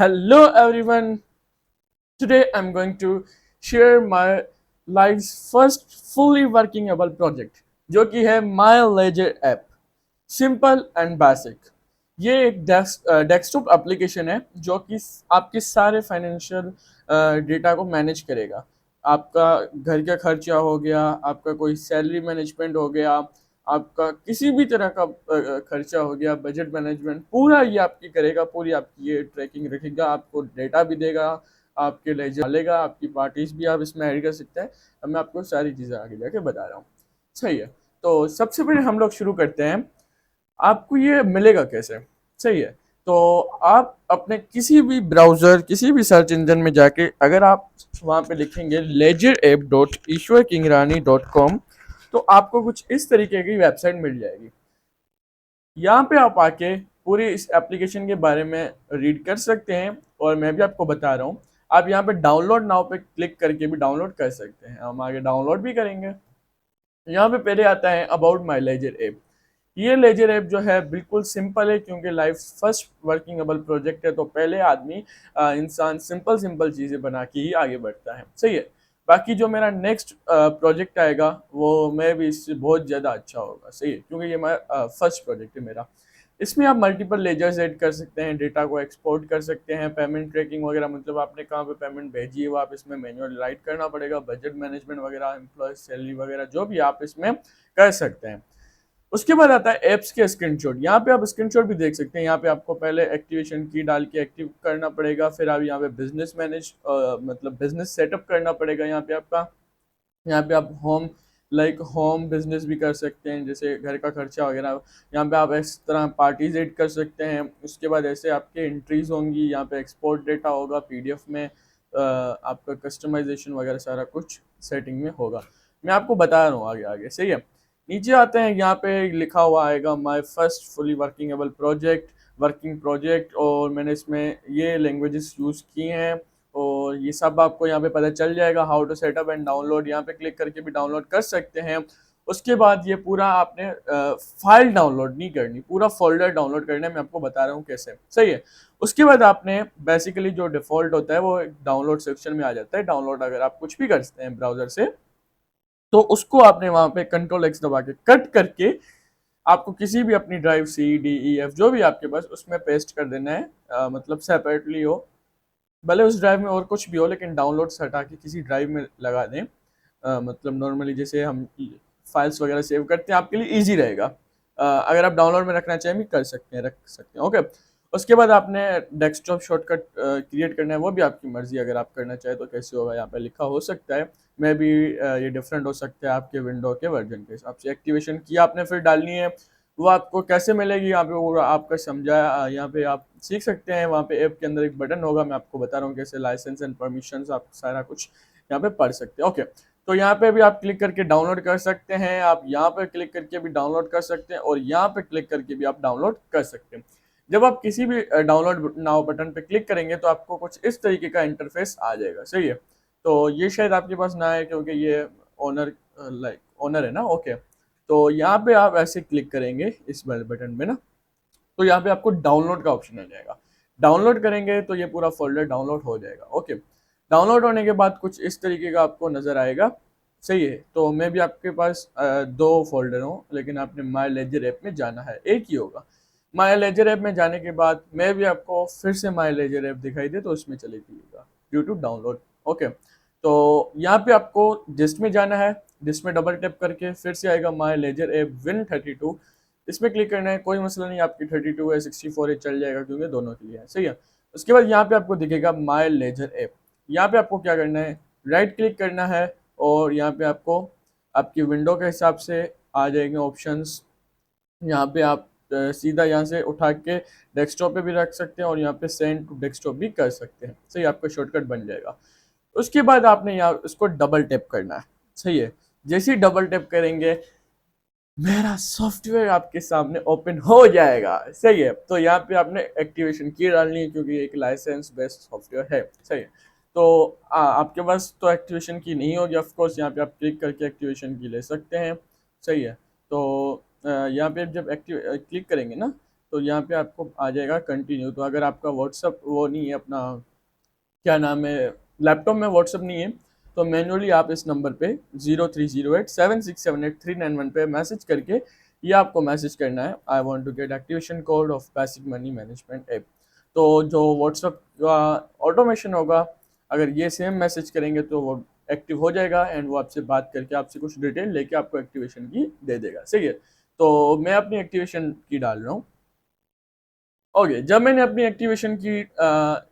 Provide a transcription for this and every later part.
Hello everyone. Today I'm going to share my life's first fully working able project जो कि है my ledger app. Simple and basic. ये एक desktop application है जो कि आपके सारे फाइनेंशियल डेटा को मैनेज करेगा. आपका घर का खर्चा हो गया, आपका कोई सैलरी मैनेजमेंट हो गया, आपका किसी भी तरह का खर्चा हो गया, बजट मैनेजमेंट, पूरा ये आपकी करेगा. पूरी आपकी ये ट्रैकिंग रखेगा, आपको डेटा भी देगा, आपके लेजर डालेगा, आपकी पार्टीज भी आप इसमें ऐड कर सकते हैं. अब मैं आपको सारी चीज़ें आगे जाके बता रहा हूँ. सही है. तो सबसे पहले हम लोग शुरू करते हैं. आपको ये मिलेगा कैसे? सही है. तो आप अपने किसी भी ब्राउज़र, किसी भी सर्च इंजन में जाके अगर आप वहाँ पे लिखेंगे ledgerapp.ईश्वरकिंगरानी.com तो आपको कुछ इस तरीके की वेबसाइट मिल जाएगी. यहाँ पे आप आके पूरी इस एप्लीकेशन के बारे में रीड कर सकते हैं और मैं भी आपको बता रहा हूँ. आप यहाँ पे डाउनलोड नाउ पे क्लिक करके भी डाउनलोड कर सकते हैं. हम आगे डाउनलोड भी करेंगे. यहाँ पे पहले आता है अबाउट माई लेजर ऐप. ये लेजर ऐप जो है बिल्कुल सिंपल है क्योंकि लाइफ फर्स्ट वर्किंगेबल प्रोजेक्ट है. तो पहले आदमी इंसान सिंपल सिंपल चीज़ें बना के ही आगे बढ़ता है. सही है. बाकी जो मेरा नेक्स्ट प्रोजेक्ट आएगा वो मैं भी इससे बहुत ज़्यादा अच्छा होगा. सही है क्योंकि ये मेरा फर्स्ट प्रोजेक्ट है मेरा. इसमें आप मल्टीपल लेजर्स ऐड कर सकते हैं, डेटा को एक्सपोर्ट कर सकते हैं, पेमेंट ट्रैकिंग वगैरह, मतलब आपने कहाँ पे पेमेंट भेजी है वो आप इसमें मैनुअल राइट करना पड़ेगा. बजट मैनेजमेंट वगैरह, एम्प्लॉय सैलरी वगैरह जो भी आप इसमें कर सकते हैं. उसके बाद आता है एप्स के स्क्रीनशॉट. यहाँ पे आप स्क्रीनशॉट भी देख सकते हैं. यहाँ पे आपको पहले एक्टिवेशन की डाल के एक्टिव करना पड़ेगा, फिर आप यहाँ पे बिजनेस मैनेज मतलब बिजनेस सेटअप करना पड़ेगा. यहाँ पे आपका, यहाँ पे आप होम होम बिजनेस भी कर सकते हैं, जैसे घर का खर्चा वगैरह. यहाँ पे आप इस तरह पार्टीज एड कर सकते हैं. उसके बाद ऐसे आपके एंट्रीज होंगी, यहाँ पे एक्सपोर्ट डेटा होगा पीडीएफ में, आपका कस्टमाइजेशन वगैरह सारा कुछ सेटिंग में होगा. मैं आपको बता रहा हूँ आगे आगे. सही है. नीचे आते हैं, यहाँ पे लिखा हुआ आएगा my first fully working project, working project, और मैंने इसमें ये लैंग्वेजेस यूज़ किए हैं और ये सब आपको यहाँ पे पता चल जाएगा. How to setup and download, यहाँ पे क्लिक करके भी डाउनलोड कर सकते हैं. उसके बाद ये पूरा आपने फाइल डाउनलोड नहीं करनी, पूरा फोल्डर डाउनलोड करना है. मैं आपको बता रहा हूँ कैसे. सही है. उसके बाद आपने बेसिकली जो डिफ़ॉल्ट होता है वो डाउनलोड सेक्शन में आ जाता है. डाउनलोड अगर आप कुछ भी करते हैं ब्राउज़र से तो उसको आपने वहाँ पे कंट्रोल एक्स दबा के कट करके आपको किसी भी अपनी drive C D E F जो भी आपके पास उसमें पेस्ट कर देना है. मतलब सेपरेटली हो, भले उस ड्राइव में और कुछ भी हो, लेकिन डाउनलोड से हटा के किसी ड्राइव में लगा दें. मतलब नॉर्मली जैसे हम फाइल्स वगैरह सेव करते हैं आपके लिए इजी रहेगा. अगर आप डाउनलोड में रखना चाहें भी कर सकते हैं, रख सकते हैं. ओके. उसके बाद आपने डेस्कटॉप शॉर्टकट क्रिएट करना है, वो भी आपकी मर्जी. अगर आप करना चाहें तो कैसे होगा यहाँ पे लिखा हो सकता है. मे भी ये डिफरेंट हो सकता है आपके विंडो के वर्जन के हिसाब से. एक्टिवेशन की आपने फिर डालनी है, वो आपको कैसे मिलेगी यहाँ पे वो आपका समझाया. यहाँ पे आप सीख सकते हैं. वहाँ पे ऐप के अंदर एक बटन होगा, मैं आपको बता रहा हूँ कैसे लाइसेंस एंड परमिशंस आप सारा कुछ यहाँ पे पढ़ सकते हैं. ओके. तो यहाँ पे भी आप क्लिक करके डाउनलोड कर सकते हैं, आप यहाँ पे क्लिक करके भी डाउनलोड कर सकते हैं और यहाँ पे क्लिक करके भी आप डाउनलोड कर सकते हैं. जब आप किसी भी डाउनलोड नाउ बटन पे क्लिक करेंगे तो आपको कुछ इस तरीके का इंटरफेस आ जाएगा. सही है. तो ये शायद आपके पास ना है क्योंकि ये ओनर ओनर है ना. ओके. तो यहाँ पे आप ऐसे क्लिक करेंगे इस बटन में ना, तो यहाँ पे आपको डाउनलोड का ऑप्शन आ जाएगा. डाउनलोड करेंगे तो ये पूरा फोल्डर डाउनलोड हो जाएगा. ओके. डाउनलोड होने के बाद कुछ इस तरीके का आपको नज़र आएगा. सही है. तो मैं भी आपके पास दो फोल्डर हूँ, लेकिन आपने माई लेजर ऐप में जाना है, एक ही होगा. माई लेजर ऐप में जाने के बाद मैं भी आपको फिर से माई लेजर ऐप दिखाई दे तो उसमें चले जाइएगा ड्यू टू डाउनलोड. ओके. तो यहाँ पे आपको जिस्ट में जाना है. जिस्ट में डबल टैप करके फिर से आएगा माई लेजर ऐप Win32. इसमें क्लिक करना है. कोई मसला नहीं, आपकी 32 है 64 है चल जाएगा क्योंकि दोनों के लिए है. सही है. उसके बाद यहाँ पे आपको दिखेगा माई लेजर ऐप. यहाँ पे आपको क्या करना है, राइट क्लिक करना है और यहाँ पे आपको आपकी विंडो के हिसाब से आ जाएंगे ऑप्शंस. यहाँ पे आप सीधा यहाँ से उठा के डेस्कटॉप पे भी रख सकते हैं और यहाँ पे सेंड टू डेस्कटॉप भी कर सकते हैं. सही. आपका शॉर्टकट बन जाएगा. उसके बाद आपने यहाँ उसको डबल टैप करना है. सही है. जैसे ही डबल टैप करेंगे मेरा सॉफ्टवेयर आपके सामने ओपन हो जाएगा. सही है. तो यहाँ पे आपने एक्टिवेशन की डालनी है क्योंकि एक लाइसेंस बेस्ड सॉफ्टवेयर है. सही है. तो आपके पास तो एक्टिवेशन की नहीं होगी ऑफ कोर्स. यहाँ पे आप क्लिक करके एक्टिवेशन की ले सकते हैं. सही है. तो यहाँ पे जब एक्टिव क्लिक करेंगे ना तो यहाँ पे आपको आ जाएगा कंटिन्यू। तो अगर आपका व्हाट्सअप वो नहीं है अपना, क्या नाम है, लैपटॉप में व्हाट्सअप नहीं है, तो मैन्युअली आप इस नंबर पे 03087678 391 पे मैसेज करके ये आपको मैसेज करना है, I want to get activation code of basic money management app. तो जो व्हाट्सअप का ऑटोमेशन होगा, अगर ये सेम मैसेज करेंगे तो वो एक्टिव हो जाएगा एंड वो आपसे बात करके आपसे कुछ डिटेल लेके आपको एक्टिवेशन की दे देगा। सही है, तो मैं अपनी एक्टिवेशन की डाल रहा हूँ। ओके, जब मैंने अपनी एक्टिवेशन की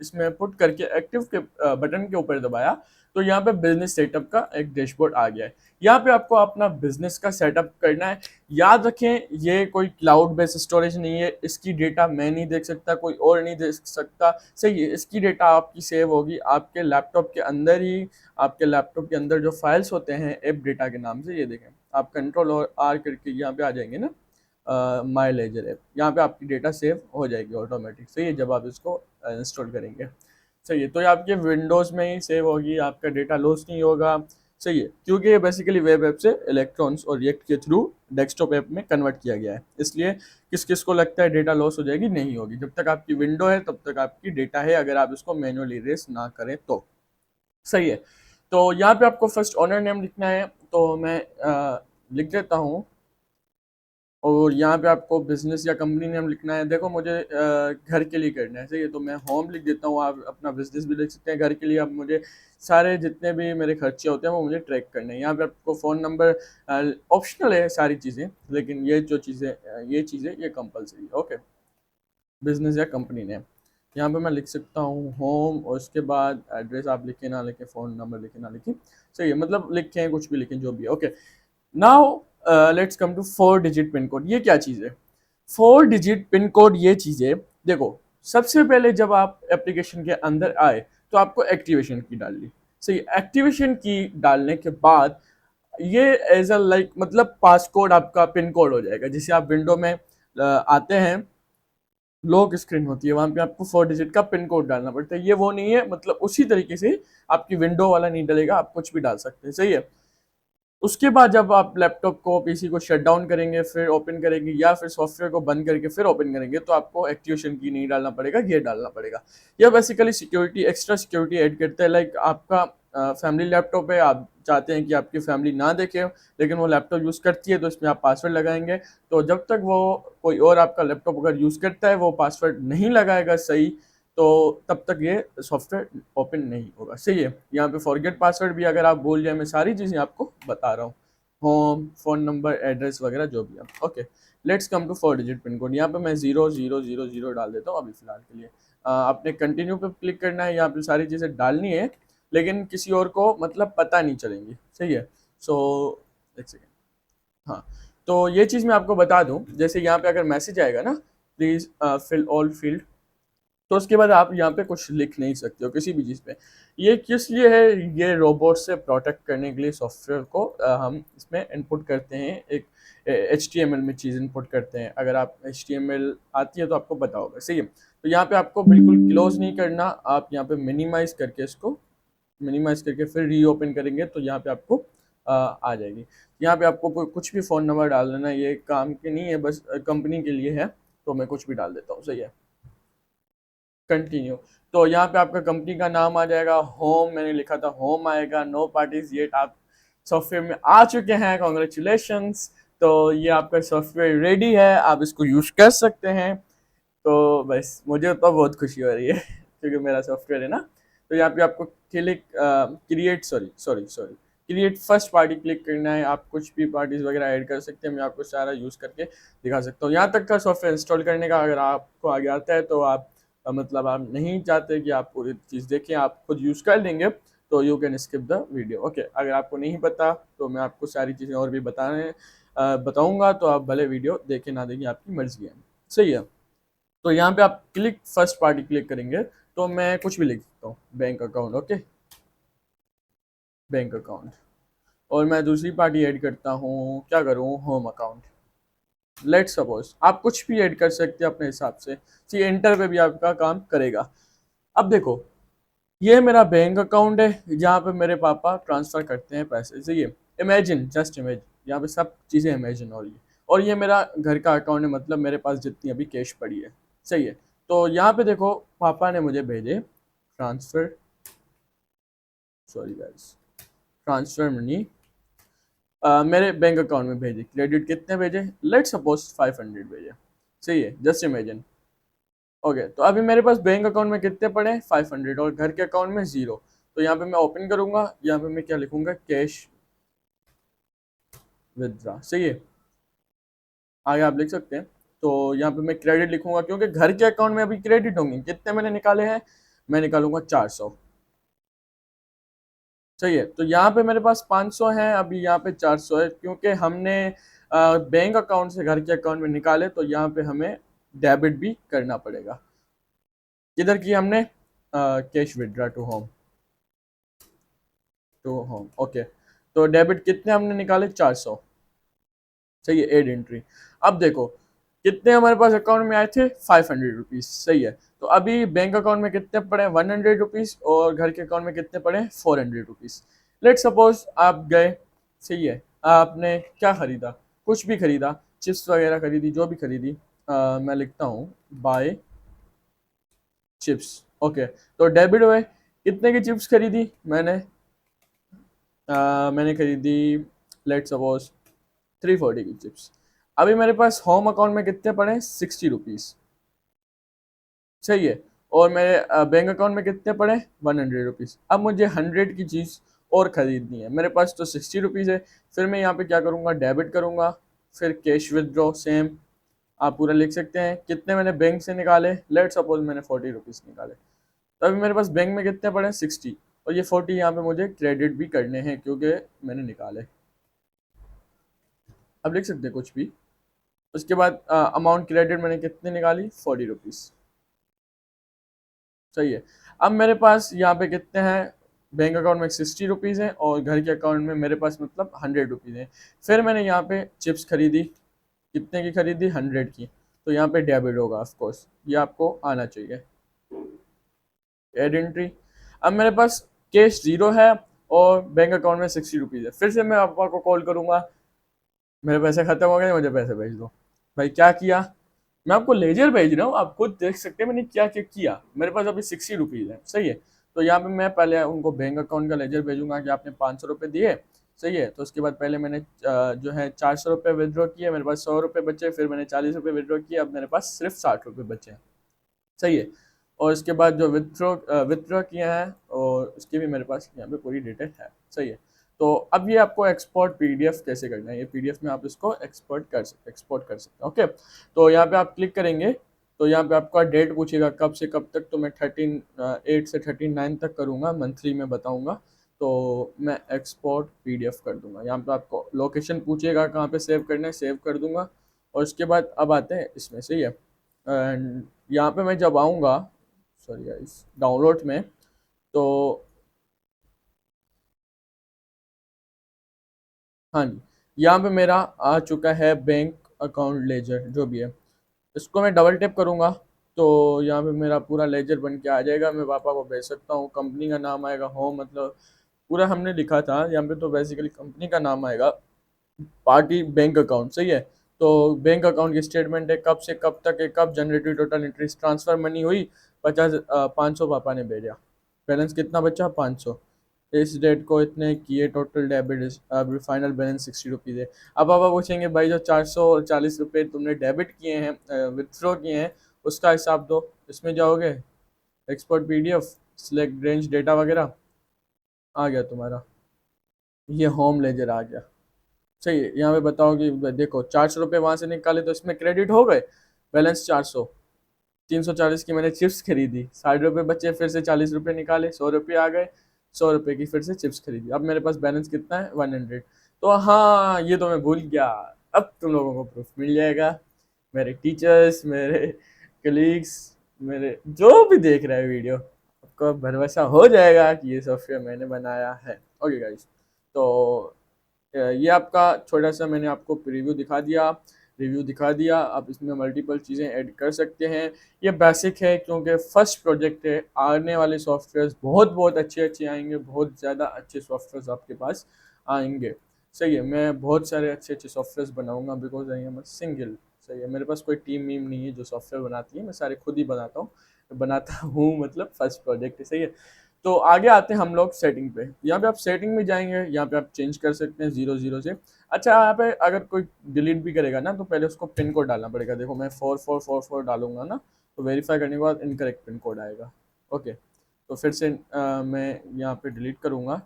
इसमें पुट करके एक्टिव के बटन के ऊपर दबाया, तो यहाँ पे बिजनेस सेटअप का एक डैशबोर्ड आ गया है। यहाँ पे आपको अपना बिजनेस का सेटअप करना है। याद रखें, ये कोई क्लाउड बेस्ड स्टोरेज नहीं है, इसकी डेटा मैं नहीं देख सकता, कोई और नहीं देख सकता। सही है, इसकी डेटा आपकी सेव होगी आपके लैपटॉप के अंदर ही। आपके लैपटॉप के अंदर जो फाइल्स होते हैं ऐप डेटा के नाम से, ये देखें, आप कंट्रोल और आर करके यहाँ पे आ जाएंगे ना, माई लेजर ऐप, यहाँ पे आपकी डेटा सेव हो जाएगी ऑटोमेटिक। सही है, जब आप इसको इंस्टॉल करेंगे। सही है, तो ये आपके विंडोज़ में ही सेव होगी, आपका डेटा लॉस नहीं होगा। सही है, क्योंकि ये बेसिकली वेब ऐप से इलेक्ट्रॉन्स और रिएक्ट के थ्रू डेस्कटॉप ऐप में कन्वर्ट किया गया है, इसलिए किस किस को लगता है डेटा लॉस हो जाएगी, नहीं होगी। जब तक आपकी विंडो है तब तक आपकी डेटा है, अगर आप इसको मैनुअली इरेज ना करें तो। सही है, तो यहाँ पे आपको फर्स्ट ऑनर नेम लिखना है, तो मैं लिख देता हूँ। और यहाँ पे आपको बिजनेस या कंपनी नेम लिखना है। देखो मुझे घर के लिए करना है, सही है, तो मैं होम लिख देता हूँ। आप अपना बिजनेस भी लिख सकते हैं। घर के लिए आप मुझे सारे जितने भी मेरे खर्चे होते हैं वो मुझे ट्रैक करने हैं। यहाँ पे आपको फ़ोन नंबर ऑप्शनल है सारी चीज़ें, लेकिन ये जो चीज़ें ये कंपलसरी है। ओके, बिजनेस या कंपनी नेम यहाँ पे मैं लिख सकता हूँ होम, और उसके बाद एड्रेस आप लिखे ना लिखे, फ़ोन नंबर लिखे ना लिखे, सही है, मतलब लिखें कुछ भी लिखें, जो भी है। Okay, now let's come to 4 digit pin code. ये क्या चीज़ है? 4 डिजिट पिन कोड ये चीज़ है, देखो, सबसे पहले जब आप एप्लीकेशन के अंदर आए तो आपको एक्टिवेशन की डालनी। सही, एक्टिवेशन की डालने के बाद ये एज अ लाइक मतलब पासकोड आपका पिन कोड हो जाएगा। जैसे आप विंडो में आते हैं, लॉक स्क्रीन होती है, वहां पे आपको 4 डिजिट का पिन कोड डालना पड़ता है। ये वो नहीं है, मतलब उसी तरीके से आपकी विंडो वाला नहीं डलेगा, आप कुछ भी डाल सकते हैं। सही है, उसके बाद जब आप लैपटॉप को पीसी को शट डाउन करेंगे, फिर ओपन करेंगे, या फिर सॉफ्टवेयर को बंद करके फिर ओपन करेंगे, तो आपको एक्टिवेशन की नहीं डालना पड़ेगा, ये डालना पड़ेगा। यह basically security, extra security add करता है। लाइक आपका फैमिली लैपटॉप है, आप चाहते हैं कि आपकी फैमिली ना देखे, लेकिन वो लैपटॉप यूज़ करती है, तो इसमें आप पासवर्ड लगाएंगे। तो जब तक वो कोई और आपका लैपटॉप अगर यूज़ करता है, वो पासवर्ड नहीं लगाएगा सही, तो तब तक ये सॉफ्टवेयर ओपन नहीं होगा। सही है, यहाँ पे फॉरगेट पासवर्ड भी अगर आप भूल जाए, मैं सारी चीज़ें आपको बता रहा हूँ, होम, फ़ोन नंबर, एड्रेस वगैरह जो भी आप। Okay, let's come to 4 digit pin code. यहाँ पे मैं 0000 डाल देता हूँ अभी फ़िलहाल के लिए। आपने कंटिन्यू पे क्लिक करना है, यहाँ पे सारी चीज़ें डालनी है, लेकिन किसी और को मतलब पता नहीं चलेंगी। सही है, सो एक सेकेंड, हाँ, तो ये चीज़ मैं आपको बता दूँ, जैसे यहाँ पे अगर मैसेज आएगा ना, प्लीज़ फिल ऑल फील्ड, तो उसके बाद आप यहाँ पे कुछ लिख नहीं सकते हो किसी भी चीज़ पे। ये किस लिए है? ये रोबोट से प्रोटेक्ट करने के लिए सॉफ्टवेयर को हम इसमें इनपुट करते हैं, एक HTML में चीज़ इनपुट करते हैं। अगर आप HTML आती है तो आपको पता होगा। सही है, तो यहाँ पे आपको बिल्कुल क्लोज नहीं करना, आप यहाँ पे मिनिमाइज करके इसको मिनिमाइज करके फिर रीओपन करेंगे, तो यहाँ पे आपको आ जाएगी। यहाँ पे आपको कुछ भी फ़ोन नंबर डाल देना, ये काम के नहीं है, बस कंपनी के लिए है, तो मैं कुछ भी डाल देता हूँ। सही है, कंटिन्यू। तो यहाँ पे आपका कंपनी का नाम आ जाएगा, होम मैंने लिखा था, होम आएगा, नो पार्टीज येट, आप सॉफ्टवेयर में आ चुके हैं, कॉन्ग्रेचुलेशंस। तो ये आपका सॉफ्टवेयर रेडी है, आप इसको यूज कर सकते हैं। तो बस मुझे तो बहुत खुशी हो रही है क्योंकि मेरा सॉफ्टवेयर है ना। तो यहाँ पे आपको click create sorry create first party click करना है। आप कुछ भी पार्टीज वगैरह ऐड कर सकते हैं, मैं आपको सारा यूज़ करके दिखा सकता हूँ। यहाँ तक का सॉफ्टवेयर इंस्टॉल करने का अगर आपको आगे आता है, तो आप मतलब आप नहीं चाहते कि आप पूरी चीज़ देखें, आप खुद यूज़ कर लेंगे, तो you can skip the video. Okay, अगर आपको नहीं पता तो मैं आपको सारी चीज़ें और भी बताऊँगा, तो आप भले वीडियो देखें ना देखें, आपकी मर्जी है। सही है, तो यहाँ पे आप क्लिक फर्स्ट पार्टी क्लिक करेंगे, तो मैं कुछ भी लिख सकता हूँ, bank account. Okay, bank account, और मैं दूसरी पार्टी ऐड करता हूँ, क्या करूँ, होम अकाउंट। लेट सपोज आप कुछ भी ऐड कर सकते हैं अपने हिसाब से, सी एंटर पे भी आपका काम करेगा। अब देखो, ये मेरा बैंक अकाउंट है जहाँ पे मेरे पापा ट्रांसफ़र करते हैं पैसे। सही है, इमेजिन, जस्ट इमेजिन, यहाँ पे सब चीज़ें इमेजिन हो रही है। और ये मेरा घर का अकाउंट है, मतलब मेरे पास जितनी अभी कैश पड़ी है। सही है। तो यहाँ पे देखो पापा ने मुझे भेजे transfer, sorry guys, transfer money मेरे बैंक अकाउंट में भेजे। क्रेडिट कितने भेजे, लेट सपोज 500 भेजे। सही है, जस्ट इमेजिन। ओके, तो अभी मेरे पास बैंक अकाउंट में कितने पड़े हैं, 500, और घर के अकाउंट में 0। तो यहाँ पे मैं ओपन करूंगा, यहाँ पे मैं क्या लिखूंगा, कैश विदड्रॉ। सही है, आगे आप लिख सकते हैं। तो यहाँ पे मैं क्रेडिट लिखूंगा क्योंकि घर के अकाउंट में अभी क्रेडिट होंगे। कितने मैंने निकाले हैं, मैं निकालूंगा 400। सही है, तो यहाँ पे मेरे पास 500 हैं, अभी यहाँ पे 400 है क्योंकि हमने बैंक अकाउंट से घर के अकाउंट में निकाले, तो यहाँ पे हमें डेबिट भी करना पड़ेगा। किधर की हमने, cash withdraw to home. Okay, तो डेबिट कितने हमने निकाले, 400। सही है, एड एंट्री। अब देखो कितने हमारे पास अकाउंट में आए थे, 500 रुपीज़। सही है, तो अभी बैंक अकाउंट में कितने पड़े, 100 रुपीज़, और घर के अकाउंट में कितने पड़े, 400 रुपीज़। लेट सपोज आप गए, सही है, आपने क्या खरीदा, कुछ भी खरीदा, चिप्स वगैरह खरीदी, जो भी खरीदी, मैं लिखता हूँ बाय चिप्स। ओके, तो डेबिट हुए। कितने की चिप्स खरीदी मैंने, मैंने खरीदी लेट सपोज 340 की चिप्स। अभी मेरे पास होम अकाउंट में कितने पड़े हैं, 60 रुपीज़। सही है, और मेरे बैंक अकाउंट में कितने पड़े, 100 रुपीज़। अब मुझे 100 की चीज़ और ख़रीदनी है, मेरे पास तो 60 रुपीज़ है। फिर मैं यहाँ पे क्या करूँगा, डेबिट करूँगा, फिर कैश विदड्रॉ सेम आप पूरा लिख सकते हैं। कितने मैंने बैंक से निकाले, लेट सपोज मैंने 40 रुपीज़ निकाले, तो अभी मेरे पास बैंक में कितने पड़े, 60, और ये 40 यहाँ पे मुझे क्रेडिट भी करने हैं क्योंकि मैंने निकाले। अब लिख सकते हैं कुछ भी। उसके बाद अमाउंट क्रेडिट मैंने कितने निकाली, 40 रुपीज़। सही है, अब मेरे पास यहाँ पे कितने हैं, बैंक अकाउंट में 60 रुपीज़ हैं, और घर के अकाउंट में मेरे पास मतलब 100 रुपीज़ हैं। फिर मैंने यहाँ पे चिप्स खरीदी, कितने की खरीदी, 100 की, तो यहाँ पे डेबिट होगा ऑफकोर्स, ये आपको आना चाहिए, एड एंट्री। अब मेरे पास कैश 0 है और बैंक अकाउंट में 60 रुपीज़ है। फिर से मैं पापा को कॉल करूँगा, मेरे पैसे खत्म हो गए, मुझे पैसे भेज दो। भाई क्या किया, मैं आपको लेजर भेज रहा हूँ, आप खुद देख सकते हैं मैंने क्या क्या किया। मेरे पास अभी 60 रुपीज़ है। सही है, तो यहाँ पे मैं पहले उनको बैंक अकाउंट का लेजर भेजूंगा कि आपने 500 रुपये दिए। सही है, तो उसके बाद पहले मैंने जो है 400 रुपये विदड्रॉ किए, मेरे पास 100 रुपये बचे, फिर मैंने 40 रुपये विदड्रॉ किए, अब मेरे पास सिर्फ 60 रुपये बचे हैं। सही है, और इसके बाद जो विथड्रॉ किया है और उसकी भी मेरे पास यहाँ पे पूरी डिटेल है। सही है, तो अब ये आपको एक्सपोर्ट पीडीएफ कैसे करना है, ये पीडीएफ में आप इसको एक्सपोर्ट कर सकते हैं। ओके, तो यहाँ पे आप क्लिक करेंगे, तो यहाँ पे आपका डेट पूछेगा कब से कब तक, तो मैं 8 से 9 तक करूँगा, मंथली में बताऊँगा। तो मैं एक्सपोर्ट पीडीएफ कर दूंगा। यहाँ पे आपको लोकेशन पूछेगा कहाँ पे सेव करना है, सेव कर दूंगा। और उसके बाद अब आते हैं इसमें। सही है, एंड यहाँ पे मैं जब आऊँगा, सॉरी गाइस, डाउनलोड में, तो हाँ जी, यहाँ पे मेरा आ चुका है बैंक अकाउंट लेजर जो भी है। इसको मैं डबल टैप करूँगा, तो यहाँ पे मेरा पूरा लेजर बन के आ जाएगा। मैं पापा को भेज सकता हूँ, कंपनी का नाम आएगा होम, मतलब पूरा हमने लिखा था यहाँ पे, तो बेसिकली कंपनी का नाम आएगा पार्टी बैंक अकाउंट। सही है, तो बैंक अकाउंट की स्टेटमेंट है, कब से कब तक है, कब generated, total interest, transfer money हुई 500 पापा ने भेजा, बैलेंस कितना बचा, 500, इस डेट को इतने किए, टोटल डेबिट, अब फाइनल बैलेंस 60 रुपीज़ है। अब पापा पूछेंगे भाई जो 440 रुपये तुमने डेबिट किए हैं, विथड्रॉ किए हैं, उसका हिसाब दो। इसमें जाओगे, export PDF, select range data वगैरह, आ गया तुम्हारा, ये होम लेजर आ गया। सही है, यहाँ पे बताओ कि देखो 400 रुपये वहाँ से निकाले तो इसमें क्रेडिट हो गए, बैलेंस 400, 340 की मैंने चिप्स खरीदी, 60 रुपये बचे, फिर से 40 रुपये निकाले, 100 रुपये आ गए, 100 रुपये की फिर से चिप्स खरीदी, अब मेरे पास बैलेंस कितना है, 100। तो हाँ, ये तो मैं भूल गया, अब तुम लोगों को प्रूफ मिल जाएगा, मेरे टीचर्स, मेरे कलीग्स, मेरे जो भी देख रहे हैं वीडियो, आपको भरोसा हो जाएगा कि ये सॉफ्टवेयर मैंने बनाया है। ओके गाइस, तो ये आपका छोटा सा मैंने आपको प्रीव्यू दिखा दिया, रिव्यू दिखा दिया। आप इसमें मल्टीपल चीज़ें ऐड कर सकते हैं। ये बेसिक है क्योंकि फर्स्ट प्रोजेक्ट है, आने वाले सॉफ्टवेयर्स बहुत बहुत अच्छे अच्छे आएंगे, बहुत ज़्यादा अच्छे सॉफ्टवेयर्स आपके पास आएंगे। सही है, मैं बहुत सारे अच्छे अच्छे सॉफ्टवेयर बनाऊंगा बिकॉज आई एम सिंगल। सही है, मेरे पास कोई टीम वीम नहीं है जो सॉफ्टवेयर बनाती है, मैं सारे खुद ही बनाता हूँ मतलब फर्स्ट प्रोजेक्ट। सही है, तो आगे आते हैं हम लोग सेटिंग पे। यहाँ पे आप सेटिंग में जाएंगे, यहाँ पे आप चेंज कर सकते हैं 00 से। अच्छा, यहाँ पे अगर कोई डिलीट भी करेगा ना तो पहले उसको पिन कोड डालना पड़ेगा। देखो मैं 4444 डालूंगा ना, तो वेरीफाई करने के बाद इनकरेक्ट पिन कोड आएगा। ओके, तो फिर से मैं यहाँ पे डिलीट करूँगा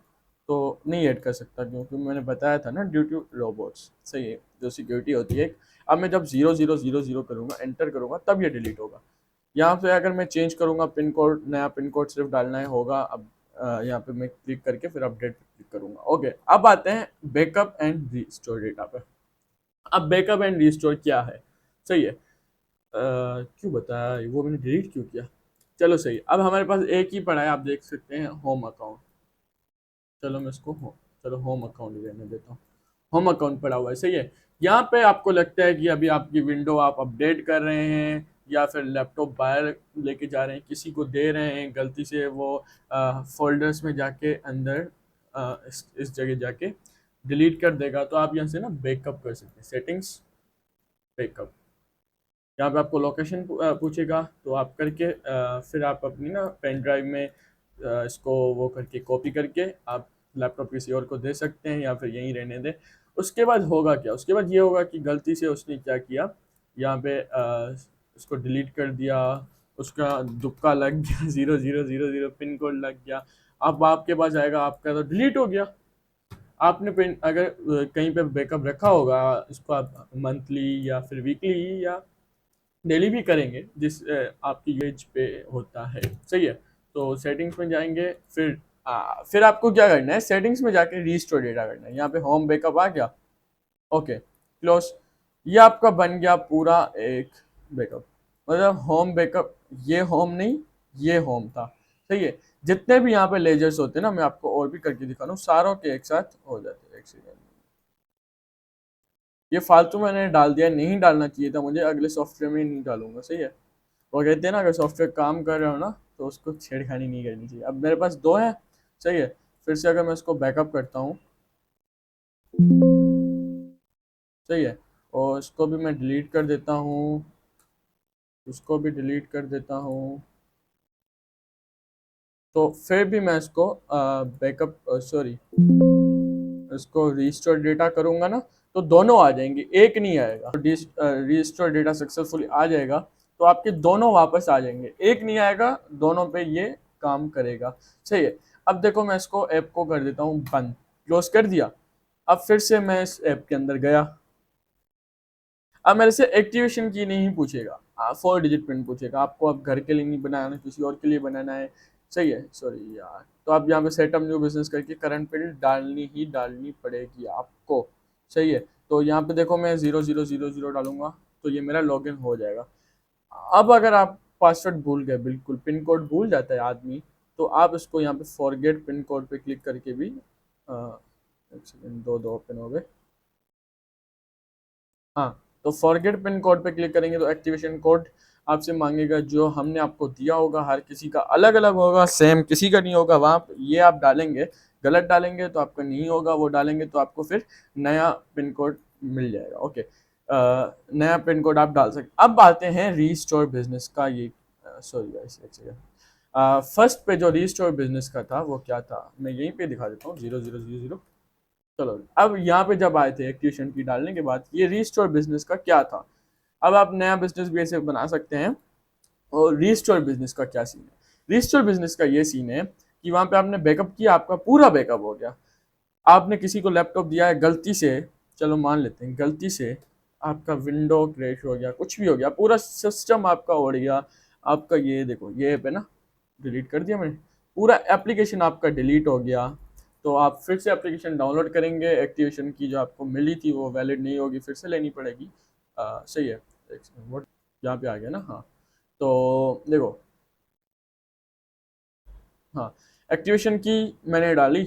तो नहीं ऐड कर सकता, क्योंकि मैंने बताया था ना ड्यू टू रोबोट्स। सही है, जो सिक्योरिटी होती है। अब मैं जब 0000 करूँगा, एंटर करूँगा, तब ये डिलीट होगा। यहाँ पे अगर मैं चेंज करूँगा पिन कोड, नया पिन कोड सिर्फ डालना है होगा। अब यहाँ पे मैं क्लिक करके फिर अपडेट पे क्लिक करूँगा। ओके, अब आते हैं बैकअप एंड रीस्टोर डेटा पे। अब बैकअप एंड रीस्टोर क्या है? सही है, क्यों बताया वो, मैंने डिलीट क्यों किया? चलो सही, अब हमारे पास एक ही पड़ा है, आप देख सकते हैं, होम अकाउंट। चलो मैं इसको चलो होम अकाउंट ही रहने देता हूँ। होम अकाउंट पड़ा हुआ है। सही है, यहाँ पे आपको लगता है कि अभी आपकी विंडो आप अपडेट कर रहे हैं या फिर लैपटॉप बाहर लेके जा रहे हैं, किसी को दे रहे हैं, गलती से वो फोल्डर्स में जाके अंदर इस जगह जाके डिलीट कर देगा, तो आप यहाँ से ना बैकअप कर सकते हैं। सेटिंग्स, बैकअप, यहाँ पे आपको लोकेशन पूछेगा, तो आप करके फिर आप अपनी ना पेन ड्राइव में इसको वो करके कॉपी करके आप लैपटॉप किसी और को दे सकते हैं या फिर यहीं रहने दें। उसके बाद होगा क्या? उसके बाद ये होगा कि गलती से उसने क्या किया, यहाँ पे उसको डिलीट कर दिया, उसका दुक्का लग गया 0000 पिन कोड लग गया। अब आपके पास आएगा, आपका तो डिलीट हो गया। आपने पिन अगर कहीं पे बैकअप रखा होगा, इसको आप मंथली या फिर वीकली या डेली भी करेंगे, जिस आपकी यूएज पे होता है। सही है, तो सेटिंग्स में जाएंगे, फिर आपको क्या करना है, सेटिंग्स में जाके रीस्टोर डेटा करना है। यहाँ पे होम बैकअप आ गया। Okay, close. ये आपका बन गया पूरा एक बैकअप। मतलब होम बैकअप, ये होम नहीं, ये होम था। सही है, जितने भी यहाँ पे लेजर्स होते हैं ना, मैं आपको और भी करके दिखा रहा हूँ, सारों के एक साथ हो जाते हैं। एक सेकेंड, ये फालतू मैंने डाल दिया, नहीं डालना चाहिए था मुझे, अगले सॉफ्टवेयर में नहीं डालूंगा। सही है, वो कहते हैं ना, अगर सॉफ्टवेयर काम कर रहे हो ना तो उसको छेड़खानी नहीं करनी चाहिए। अब मेरे पास दो हैं। सही है, फिर से अगर मैं इसको बैकअप करता हूँ, सही है, और इसको भी मैं डिलीट कर देता हूँ, उसको भी डिलीट कर देता हूँ, तो फिर भी मैं इसको बैकअप सॉरी इसको रीस्टोर डेटा करूंगा ना, तो दोनों आ जाएंगे, एक नहीं आएगा। रीस्टोर डेटा सक्सेसफुली आ जाएगा तो आपके दोनों वापस आ जाएंगे, एक नहीं आएगा, दोनों पे ये काम करेगा। सही है, अब देखो मैं इसको ऐप को कर देता हूँ बंद, क्लोज कर दिया। अब फिर से मैं इस ऐप के अंदर गया, अब मेरे से एक्टिवेशन की नहीं पूछेगा, 4 डिजिट पिन पूछेगा। आपको अब घर के लिए नहीं बनाना, किसी और के लिए बनाना है। सही है, सॉरी यार, तो आप यहाँ पे सेटअप न्यू बिजनेस करके करंट पिन डालनी पड़ेगी आपको। सही है, तो यहाँ पे देखो मैं 0000 डालूंगा तो ये मेरा लॉगिन हो जाएगा। अब अगर आप पासवर्ड भूल गए, बिल्कुल पिन कोड भूल जाता है आदमी, तो आप इसको यहाँ पे फॉरगेट पिन कोड पे क्लिक करके भी एक सेकेंड, दो ओपन हो गए। हाँ, तो फॉरगेट पिन कोड पे क्लिक करेंगे तो एक्टिवेशन कोड आपसे मांगेगा, जो हमने आपको दिया होगा। हर किसी का अलग अलग होगा, सेम किसी का नहीं होगा। वहाँ ये आप डालेंगे, गलत डालेंगे तो आपका नहीं होगा, वो डालेंगे तो आपको फिर नया पिन कोड मिल जाएगा। ओके, नया पिन कोड आप डाल सकते। अब आते हैं रीस्टोर बिजनेस का। ये सॉरी फर्स्ट पे जो रीस्टोर बिजनेस का था वो क्या था, मैं यहीं पे दिखा देता हूँ, 0000। चलो, अब यहाँ पे जब आए थे एक्टिवेशन की डालने के बाद, ये रीस्टोर बिजनेस का क्या था। अब आप नया बिजनेस भी ऐसे बना सकते हैं। और रीस्टोर बिजनेस का क्या सीन है? रीस्टोर बिजनेस का ये सीन है कि वहां पे आपने बैकअप किया, आपका पूरा बैकअप हो गया। आपने किसी को लैपटॉप दिया है गलती से, चलो मान लेते हैं गलती से आपका विंडो क्रैश हो गया, कुछ भी हो गया, पूरा सिस्टम आपका उड़ गया। आपका ये देखो, ये ऐप है ना, डिलीट कर दिया मैंने, पूरा एप्लीकेशन आपका डिलीट हो गया। तो आप फिर से एप्लीकेशन डाउनलोड करेंगे, एक्टिवेशन की जो आपको मिली थी वो वैलिड नहीं होगी, फिर से लेनी पड़ेगी। सही है, एक सेकंड, वो यहाँ पे आ गया ना। हाँ, तो देखो, हाँ, एक्टिवेशन की मैंने डाली।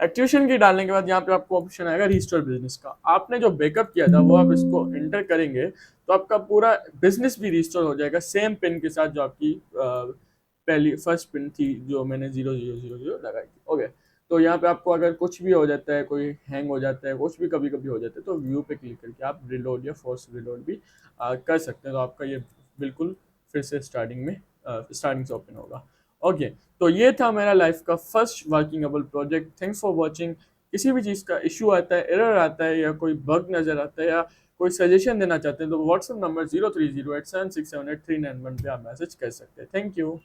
एक्टिवेशन की डालने के बाद यहाँ पे आपको ऑप्शन आएगा रिस्टोर बिजनेस का। आपने जो बैकअप किया था वो आप इसको एंटर करेंगे तो आपका पूरा बिजनेस भी रिस्टोर हो जाएगा, सेम पिन के साथ जो आपकी पहली फर्स्ट पिन थी, जो मैंने 0000 लगाई थी। ओके, तो यहाँ पे आपको अगर कुछ भी हो जाता है, कोई हैंग हो जाता है, कुछ भी कभी कभी हो जाता है, तो व्यू पे क्लिक करके आप रिलोड या फोर्स रिलोड भी कर सकते हैं। तो आपका ये बिल्कुल फिर से स्टार्टिंग से ओपन होगा। ओके, तो ये था मेरा लाइफ का first workingable project. Thanks for watching. किसी भी चीज़ का इशू आता है, एरर आता है, या कोई बग नज़र आता है, या कोई सजेशन देना चाहते हैं, तो व्हाट्सएप नंबर 0308767839 पे आप मैसेज कर सकते हैं। Thank you.